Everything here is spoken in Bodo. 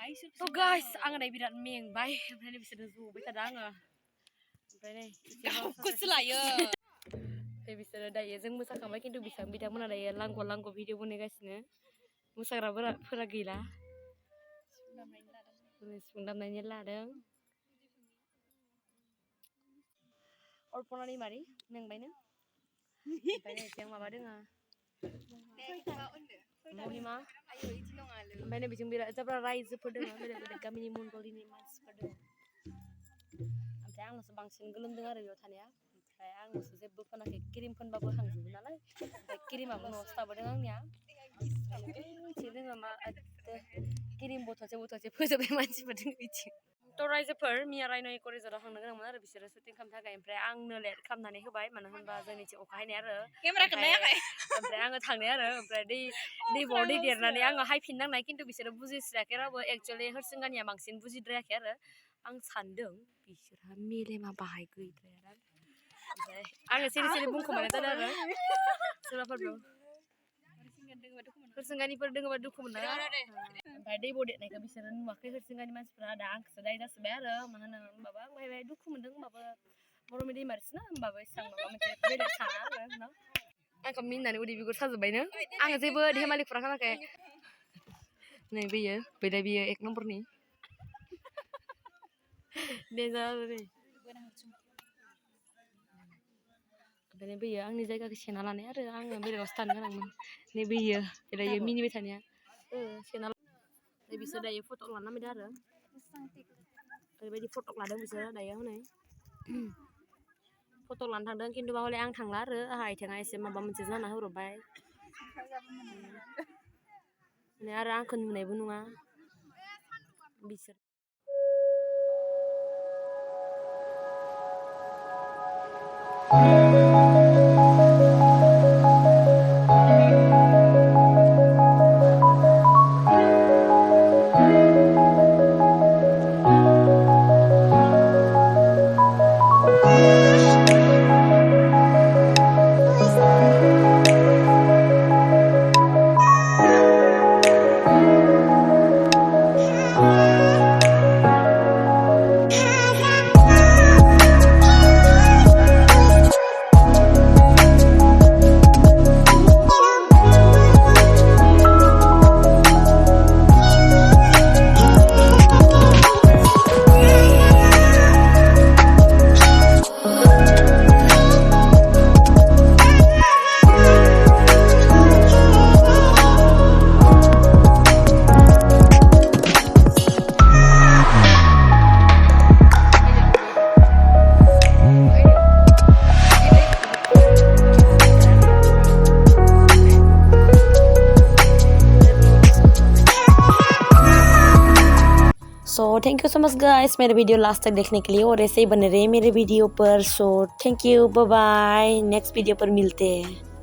तो guys आङो नै बिराद मेंबाय ओमफ्राय बिसोरो जबाय थादों आङो ओमफ्राय नै गावखौसो लायो बिसोरो दायो जों मोसाखांबाय खिन्थु बिथांमोना दायो लांग' भिडिअ बनायगासिनो मोसाग्राफोरा गैला सिफुं दामनायनि लादों अर्पनानि मारि मेंबायनो ओमफ्राय नै जों माबा दोङो महिमा ओमफ्राय नै बिजों बिराद जाब्रा रायजोफोर दङ बेलेग बेलेग गामिनि मंगलनि मानसिफोर दङ ओमफ्राय आंल'सो बांसिन गोलोमदों आरो बेयाव थानाया ओमफ्राय आंल'सो जेबो फोनाखै क्रिम फोनबाबो हांजोबो नालाय ओमफ्राय क्रिमाबो न'आवसो थाबोदों आंनिया मिथियो जोङो मा क्रिम बथलसे फोजोबनाय मानसिफोर दङ बिथिं थ' रायजोफोर मिया रायन' इक' रिजर्टआव थांनो गोनांमोन आरो बिसोरो शुटिं खालामनो थाखाय ओमफ्राय आंनो लेट खालामनानै होबाय मानो होनबा जोंनिथिं अखा हायनाय आरो ओमफ्राय आङो थांनाय आरो ओमफ्राय दैबाव दै देरनानै आङो हायफिननांनाय खिन्थु बिसोरो बुजिस्रायाखै रावबो एक्सुवेलि हरसिंगानिया बांसिन बुजिद्रायाखै आरो आं सानदों बिसोरहा मेलेमा बाहाय गैद्राया ओमफ्राय आङो सिरि बुंखोमानाय जादों आरो सोरबाफोरबो हरसिंगानिफोर दोङोबा दुखु मोननाङा ओमफ्राय दैबाव देरनायखौ बिसोरो नुवाखै हरसिंगानि मानसिफ्रा दा आंखौसो दाय जासिबाय आरो मा होनो होमबाबो आं बाहाय दुखु मोनदों होमबाबो बर'नि दैमारिसोना होमबाबो एसेबां माबा मोनसे बेलेग साना आरो आंखौ मिनिनानै उदै बिगुर साजोब्बायनो आङो जेबो धेमालि खुरा खालामाखै नै बेयो एक नम्बरनि डेन्जार नै ओमफ्राय बेयो आंनि जायगाखौ सेना लानाय आरो आङो बेलेगावसो थानो गोनांमोन नै बेयो मिनिबाय थानाया सेना नै बिसोर दायो फट' लानो नामायदों आरो ओरैबायदि फट' लादों बिसोरो दायो हनै फट' लानो थांदों खिन्थु हले आं थांला आरो आंहा आथिङा एसे माबा मोनसे जाना होब्रबबाय आरो आंखौ नुनायबो नङा बिसोर सो thank you so much guys Mere video last तक देखने के लिए और ऐसे ही बने रहे मेरे वीडियो पर so thank you bye bye next video पर मिलते हैं।